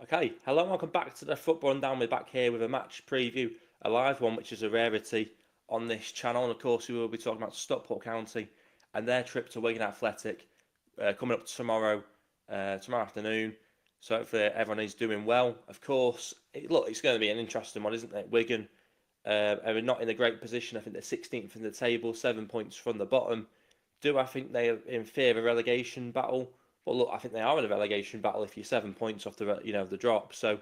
Okay, hello and welcome back to the Football and Down. We're back here with a match preview, a live one, which is a rarity on this channel. And of course, we will be talking about Stockport County and their trip to Wigan Athletic coming up tomorrow afternoon. So hopefully everyone is doing well. Of course, it's going to be an interesting one, isn't it? Wigan are not in a great position. I think they're 16th in the table, 7 points from the bottom. Do I think they are in fear of a relegation battle? Well, look, I think they are in a relegation battle if you're 7 points off the drop. So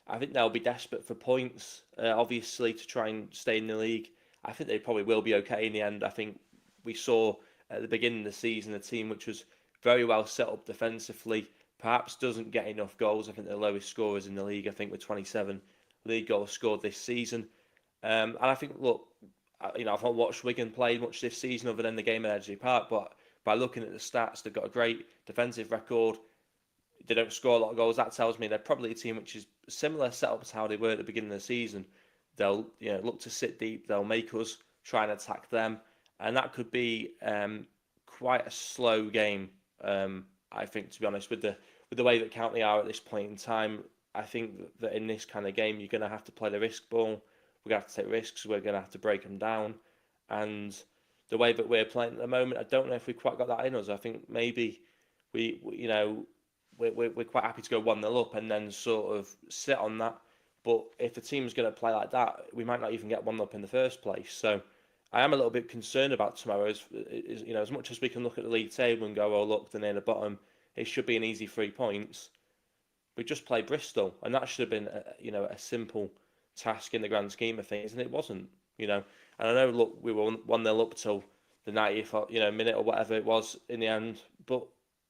I think they'll be desperate for points, obviously, to try and stay in the league. I think they probably will be okay in the end. I think we saw at the beginning of the season a team which was very well set up defensively, perhaps doesn't get enough goals. I think they're the lowest scorers in the league, I think, with 27 league goals scored this season. And I think, look, I've not watched Wigan play much this season other than the game at Edgley Park, but by looking at the stats, they've got a great defensive record. They don't score a lot of goals. That tells me they're probably a team which is similar setup to how they were at the beginning of the season. They'll look to sit deep. They'll make us try and attack them, and that could be quite a slow game. I think, to be honest, with the way that County are at this point in time, I think that in this kind of game you're going to have to play the risk ball. We're going to have to take risks. We're going to have to break them down, and the way that we're playing at the moment, I don't know if we've quite got that in us. I think maybe we're quite happy to go 1-0 up and then sort of sit on that. But if the team's going to play like that, we might not even get 1-0 up in the first place. So I am a little bit concerned about tomorrow. As much as we can look at the league table and go, oh look, they're near the bottom, it should be an easy 3 points. We just played Bristol, and that should have been a simple task in the grand scheme of things, and it wasn't. And I know, look, we were 1-0 up till the 90th minute or whatever it was in the end, but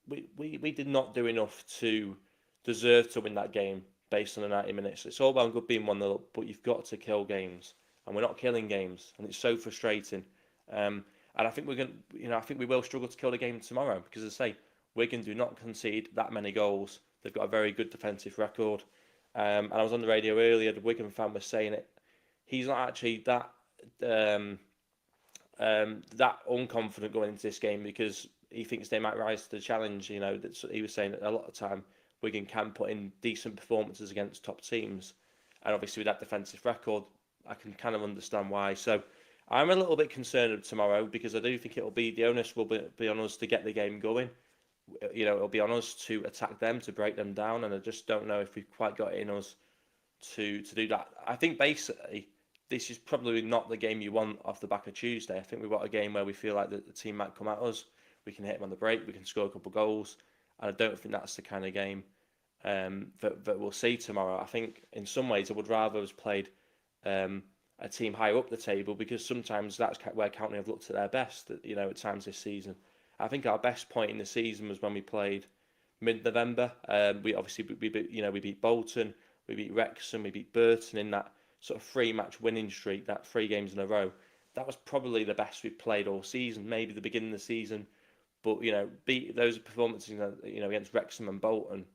we did not do enough to deserve to win that game based on the 90 minutes. It's all well and good being 1-0 up, but you've got to kill games, and we're not killing games, and it's so frustrating. And I think we're going, I think we will struggle to kill the game tomorrow because, as I say, Wigan do not concede that many goals. They've got a very good defensive record. And I was on the radio earlier. The Wigan fan was saying it. He's not actually um, that unconfident going into this game because he thinks they might rise to the challenge. He was saying that a lot of time Wigan can put in decent performances against top teams, and obviously with that defensive record, I can kind of understand why. So I'm a little bit concerned tomorrow because I do think it'll be the onus will be on us to get the game going. It'll be on us to attack them, to break them down, and I just don't know if we've quite got it in us to do that. I think basically this is probably not the game you want off the back of Tuesday. I think we want a game where we feel like the team might come at us, we can hit them on the break, we can score a couple of goals, and I don't think that's the kind of game that we'll see tomorrow. I think in some ways I would rather have played a team higher up the table because sometimes that's where County have looked at their best. At times this season, I think our best point in the season was when we played mid-November. We beat Bolton, we beat Wrexham, we beat Burton in that sort of three-match winning streak, that 3 games in a row. That was probably the best we've played all season. Maybe the beginning of the season, but beat those performances against Wrexham and Bolton.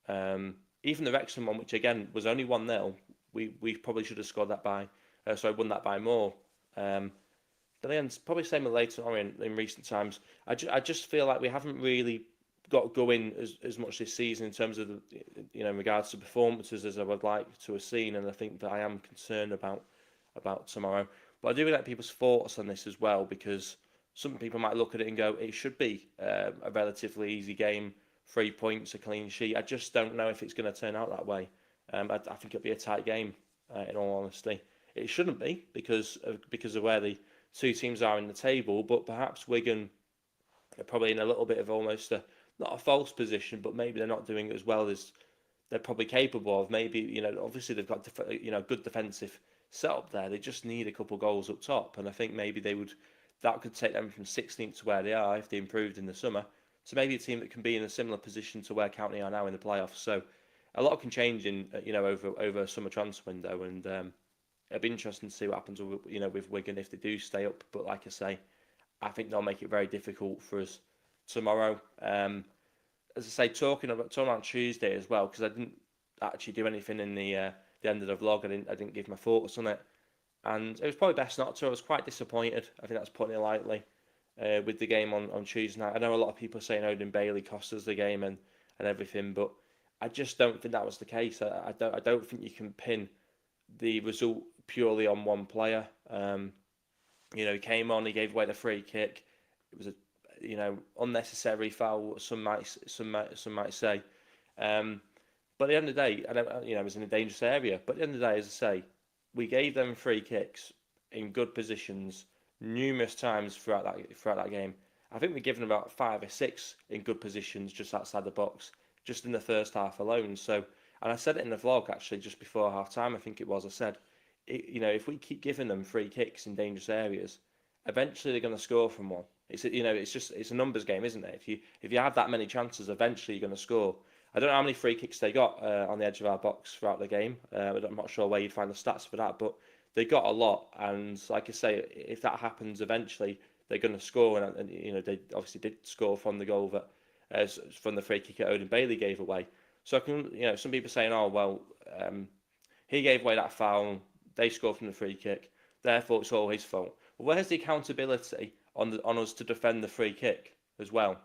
Even the Wrexham one, which again was only 1-0, we probably should have scored that by, won that by more. But again, it's probably same with Leighton Orient in recent times. I just feel like we haven't really got going as much this season in terms of in regards to performances as I would like to have seen, and I think that I am concerned about tomorrow. But I do like people's thoughts on this as well because some people might look at it and go, it should be a relatively easy game, 3 points, a clean sheet. I just don't know if it's going to turn out that way. I think it'll be a tight game. In all honesty, it shouldn't be because of where the two teams are in the table, but perhaps Wigan are probably in a little bit of almost not a false position, but maybe they're not doing as well as they're probably capable of. Maybe obviously they've got good defensive setup there. They just need a couple of goals up top, and I think maybe that could take them from 16th to where they are if they improved in the summer. So maybe a team that can be in a similar position to where County are now in the playoffs. So a lot can change in over a summer transfer window, and it'll be interesting to see what happens with Wigan if they do stay up. But like I say, I think they'll make it very difficult for us tomorrow. As I say, talking about Tuesday as well, because I didn't actually do anything in the end of the vlog. I didn't give my thoughts on it, and it was probably best not to. I was quite disappointed. I think that's putting it lightly. With the game on Tuesday night, I know a lot of people saying Odin Bailey cost us the game and everything, but I just don't think that was the case. I don't think you can pin the result purely on one player. He came on, he gave away the free kick. It was a unnecessary foul. Some might say. But at the end of the day, it was in a dangerous area. But at the end of the day, as I say, we gave them free kicks in good positions numerous times throughout that game. I think we've given about 5 or 6 in good positions just outside the box, just in the first half alone. So, and I said it in the vlog actually just before half time. I think it was. I said, if we keep giving them free kicks in dangerous areas, eventually they're going to score from one. It's a numbers game, isn't it? If you have that many chances, eventually you're going to score. I don't know how many free kicks they got on the edge of our box throughout the game. I'm not sure where you'd find the stats for that, but they got a lot. And like I say, if that happens, eventually they're going to score. And they obviously did score from the goal from the free kick that Odin Bailey gave away. So I can, some people saying, oh well, he gave away that foul. They scored from the free kick. Therefore, it's all his fault. Well, where's the accountability on us to defend the free kick as well?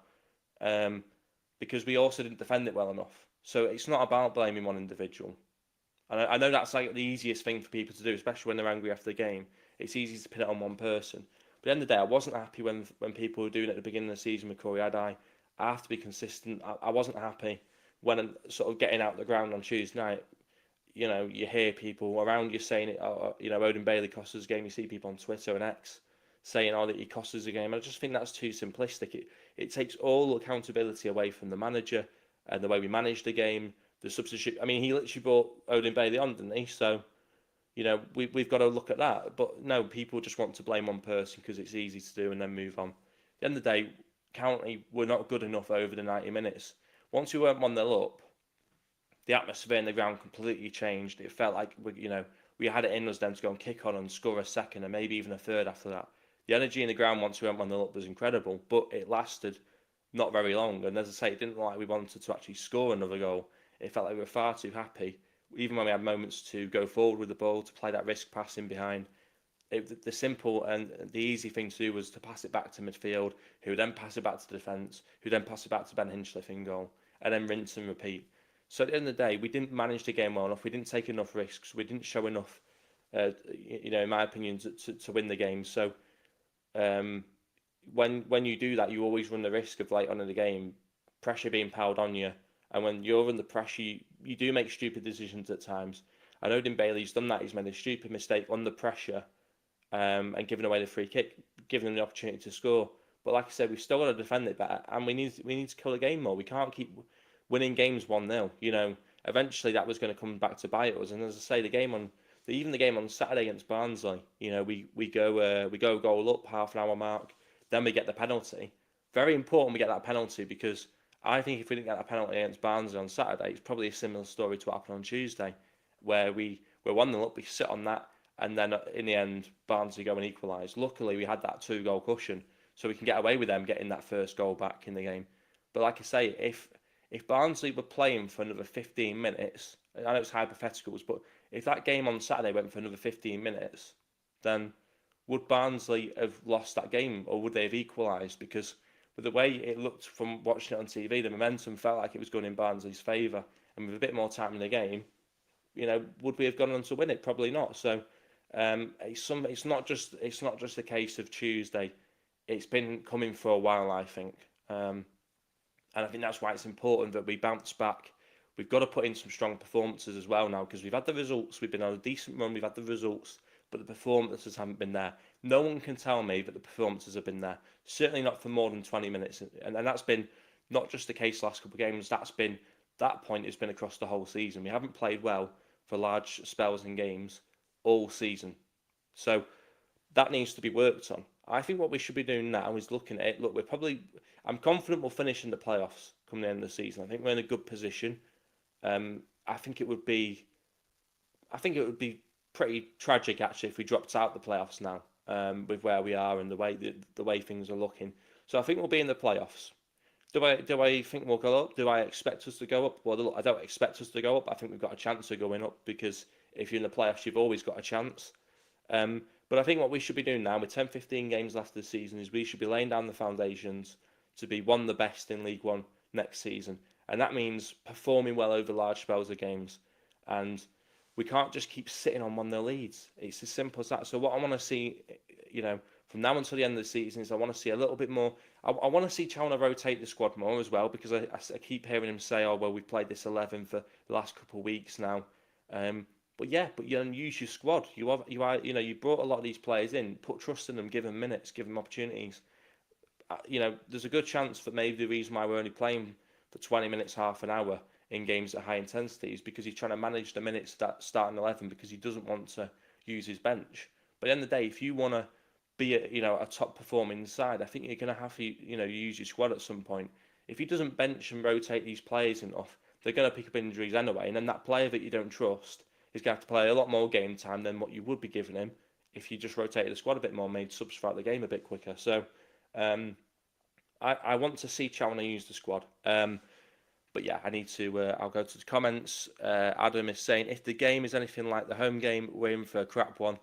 Because we also didn't defend it well enough. So it's not about blaming one individual. And I know that's like the easiest thing for people to do, especially when they're angry after the game. It's easy to pin it on one person. But at the end of the day, I wasn't happy when people were doing it at the beginning of the season with Corey Adai. I have to be consistent. I wasn't happy when I'm sort of getting out the ground on Tuesday night. You hear people around you saying it. Odin Bailey cost us a game. You see people on Twitter and X saying, "Oh, that he cost us a game." I just think that's too simplistic. It takes all accountability away from the manager and the way we managed the game. The substitute. I mean, he literally brought Odin Bailey on, didn't he? So, we've got to look at that. But no, people just want to blame one person because it's easy to do and then move on. At the end of the day, County were not good enough over the 90 minutes. Once we went 1-0 up, the atmosphere in the ground completely changed. It felt like we had it in us then to go and kick on and score a second and maybe even a third after that. The energy in the ground once we went 1-0 up was incredible, but it lasted not very long. And as I say, it didn't look like we wanted to actually score another goal. It felt like we were far too happy, even when we had moments to go forward with the ball, to play that risk pass in behind. The simple and the easy thing to do was to pass it back to midfield, who then pass it back to defence, who then pass it back to Ben Hinchliffe in goal, and then rinse and repeat. So at the end of the day, we didn't manage the game well enough. We didn't take enough risks. We didn't show enough, in my opinion, to win the game. So when you do that, you always run the risk of late on in the game, pressure being piled on you. And when you're under pressure, you do make stupid decisions at times. I know Odin Bailey's done that. He's made a stupid mistake under pressure and given away the free kick, giving them the opportunity to score. But like I said, we've still got to defend it better, and we need to kill the game more. We can't keep winning games 1-0. Eventually that was going to come back to bite us. And as I say, the game on Saturday against Barnsley, we go goal up, half an hour mark, then we get the penalty. Very important we get that penalty, because I think if we didn't get that penalty against Barnsley on Saturday, it's probably a similar story to what happened on Tuesday, where we're 1-0 up, we sit on that, and then in the end, Barnsley go and equalise. Luckily, we had that 2-goal cushion, so we can get away with them getting that first goal back in the game. But like I say, if Barnsley were playing for another 15 minutes, I know it's hypotheticals, but if that game on Saturday went for another 15 minutes, then would Barnsley have lost that game, or would they have equalised? Because with the way it looked from watching it on TV, the momentum felt like it was going in Barnsley's favour, and with a bit more time in the game, would we have gone on to win it? Probably not. So it's not just a case of Tuesday. It's been coming for a while, I think, and I think that's why it's important that we bounce back. We've got to put in some strong performances as well now, because we've had the results. We've been on a decent run. We've had the results, but the performances haven't been there. No one can tell me that the performances have been there. Certainly not for more than 20 minutes. And that's been not just the case the last couple of games. That point has been across the whole season. We haven't played well for large spells in games all season. So that needs to be worked on. I think what we should be doing now is looking at it. Look, I'm confident we'll finish in the playoffs come the end of the season. I think we're in a good position. I think it would be pretty tragic actually if we dropped out the playoffs now, with where we are and the way things are looking. So I think we'll be in the playoffs. Do I think we'll go up? Do I expect us to go up? Well, I don't expect us to go up. I think we've got a chance of going up, because if you're in the playoffs, you've always got a chance. But I think what we should be doing now, with 10, 15 games left of the season, is we should be laying down the foundations to be one of the best in League One next season. and that means performing well over large spells of games. And we can't just keep sitting on 1-0 leads. It's as simple as that. So what I want to see, from now until the end of the season is I want to see a little bit more. I want to see Chalner rotate the squad more as well, because I keep hearing him say, "Oh well, we've played this 11 for the last couple of weeks now." But you use your squad. You brought a lot of these players in. Put trust in them. Give them minutes. Give them opportunities. There's a good chance that maybe the reason why we're only playing for 20 minutes, half an hour in games at high intensity is because he's trying to manage the minutes that starting 11, because he doesn't want to use his bench. But at the end of the day, if you want to be a top performing side, I think you're going to have to use your squad at some point. If he doesn't bench and rotate these players enough, they're going to pick up injuries anyway, and then that player that you don't trust is going to have to play a lot more game time than what you would be giving him if you just rotated the squad a bit more, made subs throughout the game a bit quicker. So I want to see Chalner use the squad. But yeah, I need to. I'll go to the comments. Adam is saying, if the game is anything like the home game, we're in for a crap one.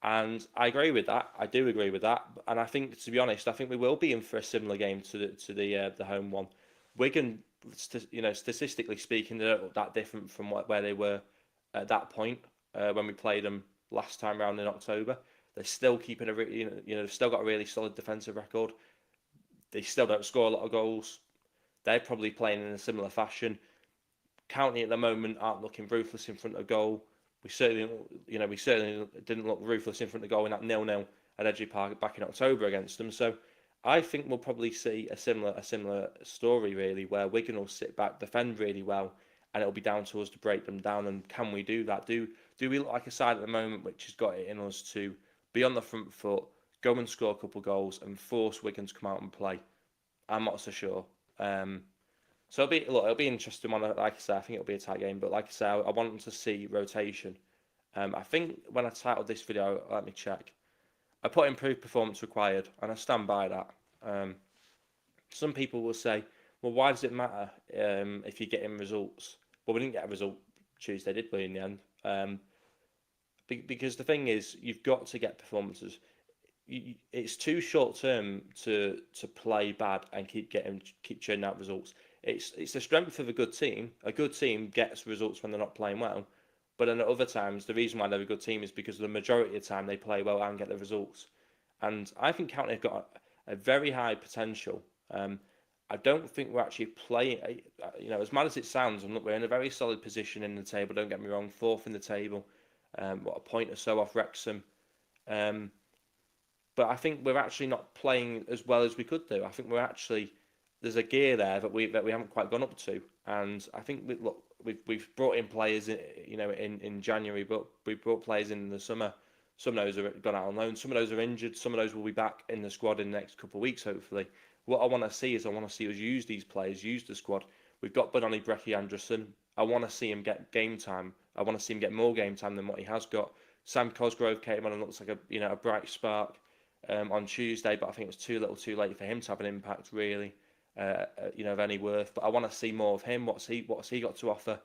And I agree with that. I do agree with that. And I think, to be honest, I think we will be in for a similar game to the home one. Wigan, statistically speaking, they're not that different from where they were at that point when we played them last time round in October. They're still keeping they've still got a really solid defensive record. They still don't score a lot of goals. They're probably playing in a similar fashion. County at the moment aren't looking ruthless in front of goal. We certainly didn't look ruthless in front of goal in that 0-0 at Edgeley Park back in October against them. So I think we'll probably see a similar story, really, where Wigan will sit back, defend really well, and it'll be down to us to break them down. And can we do that? Do we look like a side at the moment which has got it in us to be on the front foot, go and score a couple of goals, and force Wigan to come out and play? I'm not so sure. So it'll be interesting one. Like I say, I think it'll be a tight game. But like I say, I want to see rotation. I think when I titled this video, let me check. I put improved performance required, and I stand by that. Some people will say, well, why does it matter if you're getting results? Well, we didn't get a result Tuesday, did we, in the end? Because the thing is, you've got to get performances. It's too short term to play bad and keep churning out results. It's the strength of a good team. A good team gets results when they're not playing well, but then at other times the reason why they're a good team is because the majority of the time they play well and get the results. And I think County have got a very high potential. I don't think we're actually playing. As mad as it sounds, we're in a very solid position in the table. Don't get me wrong, 4th in the table, a point or so off Wrexham. But I think we're actually not playing as well as we could do. I think there's a gear there that we haven't quite gone up to. And I think we've brought in players in January, but we brought players in the summer. Some of those have gone out on loan. Some of those are injured. Some of those will be back in the squad in the next couple of weeks, hopefully. What I want to see is us use these players, use the squad. We've got Benoni Brecky Anderson. I want to see him get game time. I want to see him get more game time than what he has got. Sam Cosgrove came on and looks like a bright spark on Tuesday, but I think it was too little, too late for him to have an impact really, of any worth. But I want to see more of him. What's he got to offer?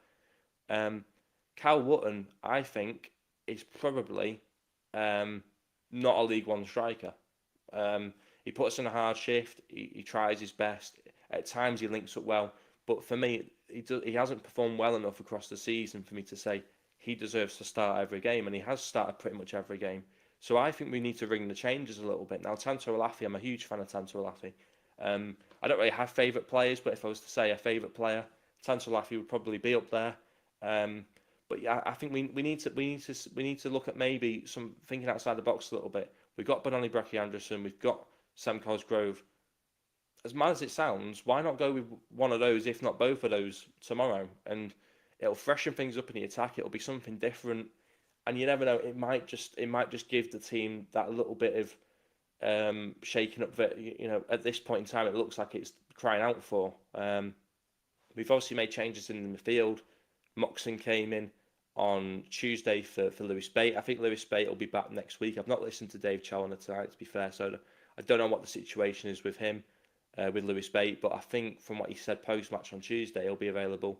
Cal Wotton, I think, is probably not a League One striker. He puts in a hard shift. He tries his best. At times he links up well, but for me, he hasn't performed well enough across the season for me to say he deserves to start every game, and he has started pretty much every game. So I think we need to ring the changes a little bit. Now, Tanto Alafi, I'm a huge fan of Tanto Alafi. I don't really have favourite players, but if I was to say a favourite player, Tanto Alafi would probably be up there. But yeah, I think we need to look at maybe some thinking outside the box a little bit. We've got Benoni Brecky Anderson, we've got Sam Cosgrove. As mad as it sounds, why not go with one of those, if not both of those, tomorrow? And it'll freshen things up in the attack. It'll be something different, and you never know. It might just give the team that little bit of shaking up that at this point in time it looks like it's crying out for. We've obviously made changes in the midfield. Moxon came in on Tuesday for Lewis Bate. I think Lewis Bate will be back next week. I've not listened to Dave Challoner tonight, to be fair, so I don't know what the situation is with him, with Lewis Bate. But I think from what he said post match on Tuesday, he'll be available.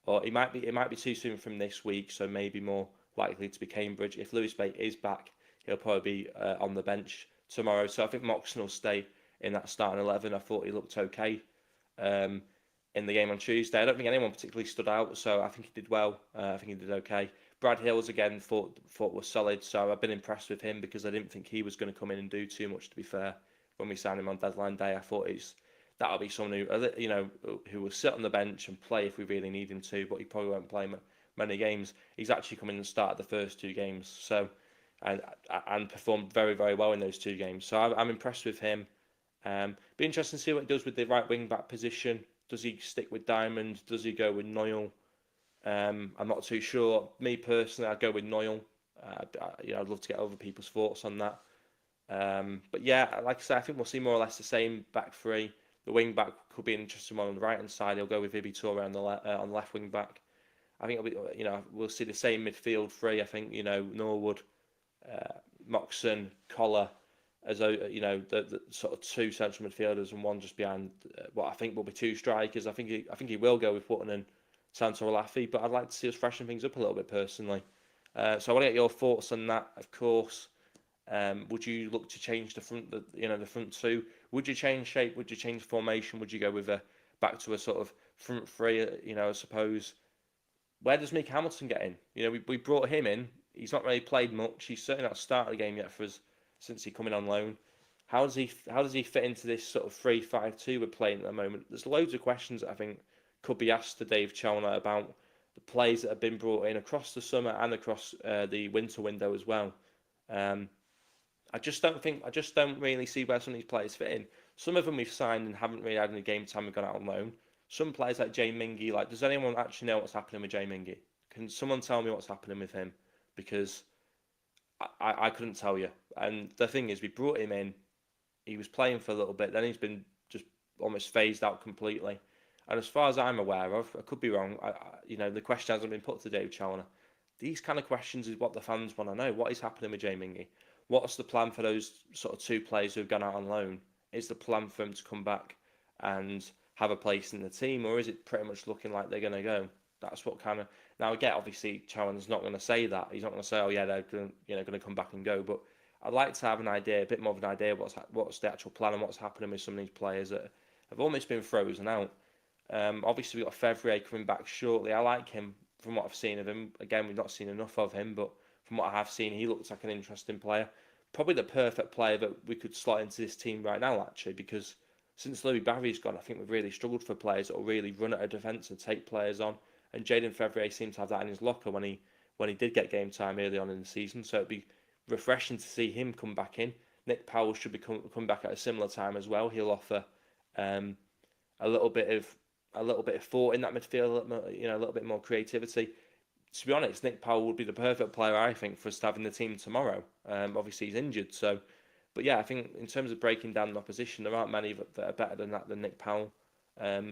Or it might be too soon from this week, so maybe more likely to be Cambridge. If Lewis Bate is back, he'll probably be on the bench tomorrow. So I think Moxon will stay in that starting 11. I thought he looked okay. in the game on Tuesday. I don't think anyone particularly stood out, so I think he did well. I think he did okay. Brad Hills again thought was solid, so I've been impressed with him because I didn't think he was going to come in and do too much. To be fair, when we signed him on deadline day, I thought that'll be someone who will sit on the bench and play if we really need him to, but he probably won't play many games. He's actually come in and started the first 2 games, so and performed very very well in those 2 games. So I'm impressed with him. Be interesting to see what he does with the right wing back position. Does he stick with Diamond? Does he go with Noyle? I'm not too sure. Me personally, I'd go with Noyle. I'd love to get other people's thoughts on that. But yeah, like I said, I think we'll see more or less the same back three. The wing back could be an interesting one on the right hand side. He'll go with Ibi Toure on the left wing back. I think it'll be, we'll see the same midfield three. I think Norwood, Moxon, Collar, as the sort of 2 central midfielders and one just behind what I think will be 2 strikers. I think he will go with Button and Santo Olafi, but I'd like to see us freshen things up a little bit personally. So I want to get your thoughts on that, of course. Would you look to change the front 2? Would you change shape? Would you change formation? Would you go with back to a sort of front 3? I suppose. Where does Mick Hamilton get in? We brought him in. He's not really played much. He's certainly not started the game yet for us since he come in on loan. How does he fit into this sort of 3-5-2 we're playing at the moment? There's loads of questions that I think could be asked to Dave Chalmers about the players that have been brought in across the summer and across the winter window as well. I just don't really see where some of these players fit in. Some of them we've signed and haven't really had any game time. We've gone out on loan. Some players like Jay Mingy, does anyone actually know what's happening with Jay Mingy? Can someone tell me what's happening with him? Because I couldn't tell you. And the thing is, we brought him in. He was playing for a little bit. Then he's been just almost phased out completely. And as far as I'm aware of, I could be wrong. The question hasn't been put to Dave Chalmers. These kind of questions is what the fans want to know. What is happening with Jay Mingy? What's the plan for those sort of 2 players who've gone out on loan? Is the plan for them to come back and have a place in the team, or is it pretty much looking like they're going to go? That's what kind of. Now, again, obviously, Chalmers not going to say that. He's not going to say, "Oh yeah, they're going to come back and go." But I'd like to have an idea, a bit more of an idea, what's the actual plan and what's happening with some of these players that have almost been frozen out. Obviously, we've got Fevrier coming back shortly. I like him from what I've seen of him. Again, we've not seen enough of him, but from what I have seen, he looks like an interesting player. Probably the perfect player that we could slot into this team right now, actually, because since Louis Barry's gone, I think we've really struggled for players that will really run at a defence and take players on. And Jaden Fevrier seemed to have that in his locker when he did get game time early on in the season. So it'd be refreshing to see him come back in. Nick Powell should be come back at a similar time as well. He'll offer a little bit of thought in that midfield, a little bit more creativity. To be honest, Nick Powell would be the perfect player, I think, for us to have in the team tomorrow. Obviously, he's injured, so. But yeah, I think in terms of breaking down the opposition, there aren't many that are better than Nick Powell.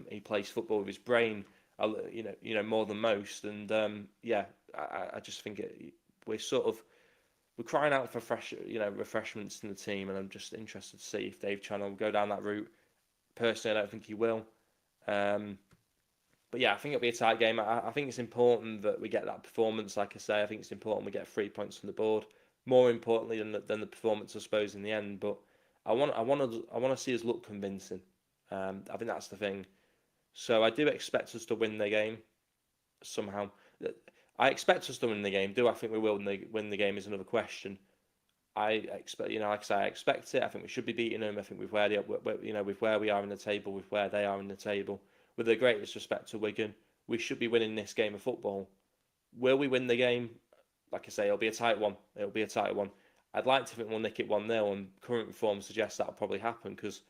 He plays football with his brain, more than most. And I just think we're crying out for refreshments in the team, and I'm just interested to see if Dave Chalmers will go down that route. Personally, I don't think he will. But yeah, I think it'll be a tight game. I think it's important that we get that performance. Like I say, I think it's important we get 3 points from the board. More importantly than the performance, I suppose, in the end. But I want to see us look convincing. I think that's the thing. So I do expect us to win the game somehow. I expect us to win the game. Do I think we will win the game is another question. I expect, like I say, I expect it. I think we should be beating them. I think with where we are in the table, with where they are in the table. With the greatest respect to Wigan, we should be winning this game of football. Will we win the game? Like I say, it'll be a tight one. I'd like to think we'll nick it 1-0, and current form suggests that'll probably happen because,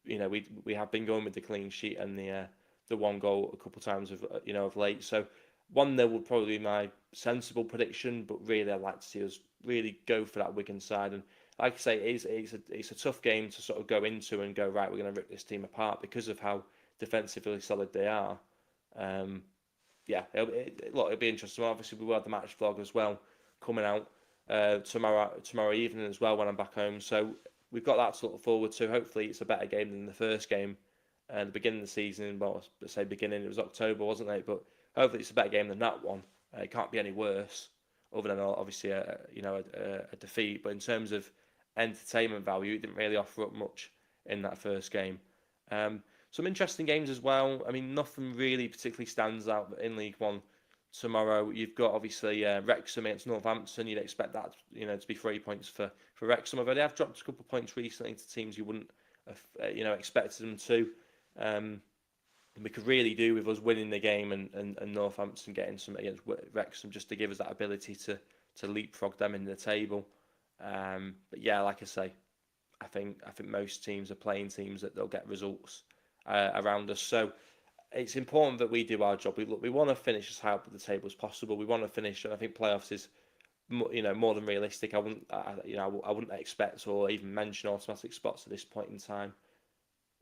we have been going with the clean sheet and the 1 goal a couple of times of late. So 1-0 would probably be my sensible prediction, but really I'd like to see us really go for that Wigan side. And like I say, it's a tough game to sort of go into and go, right, we're going to rip this team apart because of how defensively solid they are. It'll be interesting. Obviously, we will have the match vlog as well coming out tomorrow evening as well when I'm back home. So we've got that to look forward to. Hopefully, it's a better game than the first game at the beginning of the season. Well, let's say beginning, it was October, wasn't it? But hopefully, it's a better game than that one. It can't be any worse, other than obviously a defeat. But in terms of entertainment value, it didn't really offer up much in that first game. some interesting games as well. I mean, nothing really particularly stands out in League One tomorrow. You've got obviously Wrexham against Northampton. You'd expect that to be 3 points for Wrexham. Although they have dropped a couple of points recently to teams you wouldn't have expected them to. We could really do with us winning the game and Northampton getting some against Wrexham just to give us that ability to leapfrog them in the table. But yeah, like I say, I think most teams are playing teams that they'll get results around us. So it's important that we do our job. We want to finish as high up the table as possible. We want to finish, and I think playoffs is more than realistic. I wouldn't expect or even mention automatic spots at this point in time.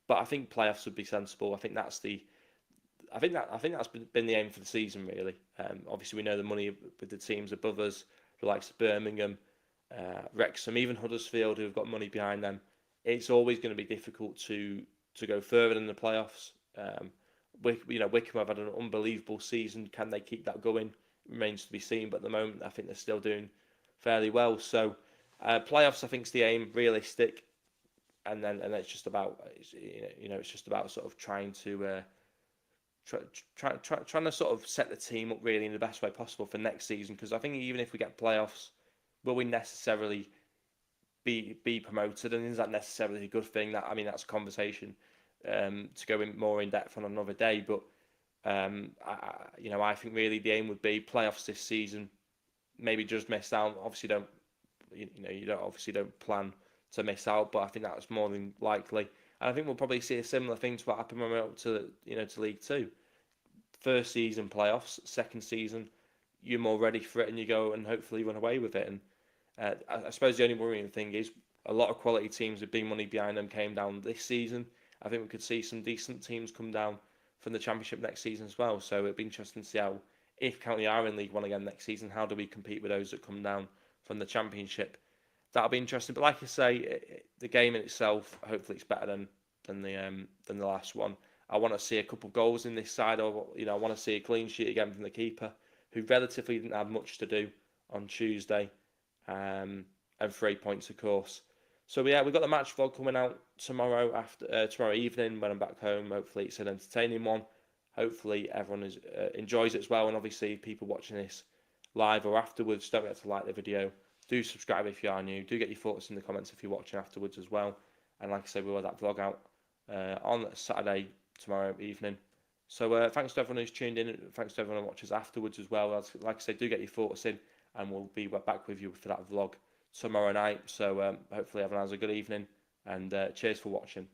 But I think playoffs would be sensible. I think that's been the aim for the season, really. Obviously, we know the money with the teams above us, the likes of Birmingham, Wrexham, even Huddersfield, who've got money behind them. It's always going to be difficult to go further than the playoffs. Wickham have had an unbelievable season. Can they keep that going? Remains to be seen. But at the moment, I think they're still doing fairly well. So playoffs, I think, is the aim, realistic. And it's just about sort of trying to trying to sort of set the team up really in the best way possible for next season. Because I think even if we get playoffs, will we necessarily be promoted? And is that necessarily a good thing? That's a conversation to go in more in depth on another day. But I think really the aim would be playoffs this season. Maybe just miss out. Obviously, don't plan to miss out, but I think that's more than likely. And I think we'll probably see a similar thing to what happened when we went up to League Two. First season playoffs, second season, you're more ready for it and you go and hopefully run away with it. And I suppose the only worrying thing is a lot of quality teams with big money behind them came down this season. I think we could see some decent teams come down from the Championship next season as well. So it'd be interesting to see how, if County are in League One again next season, how do we compete with those that come down from the Championship? That'll be interesting. But like I say, the game in itself, hopefully it's better than the last one. I want to see a couple of goals in this side, or I want to see a clean sheet again from the keeper, who relatively didn't have much to do on Tuesday, and 3 points, of course. So yeah, we've got the match vlog coming out tomorrow tomorrow evening when I'm back home. Hopefully it's an entertaining one. Hopefully everyone enjoys it as well, and obviously people watching this live or afterwards, don't forget to like the video. Do subscribe if you are new. Do get your thoughts in the comments if you're watching afterwards as well. And like I said, we'll have that vlog out on Saturday, tomorrow evening. So thanks to everyone who's tuned in. Thanks to everyone who watches afterwards as well. Like I said, do get your thoughts in, and we'll be back with you for that vlog tomorrow night. So hopefully everyone has a good evening, and cheers for watching.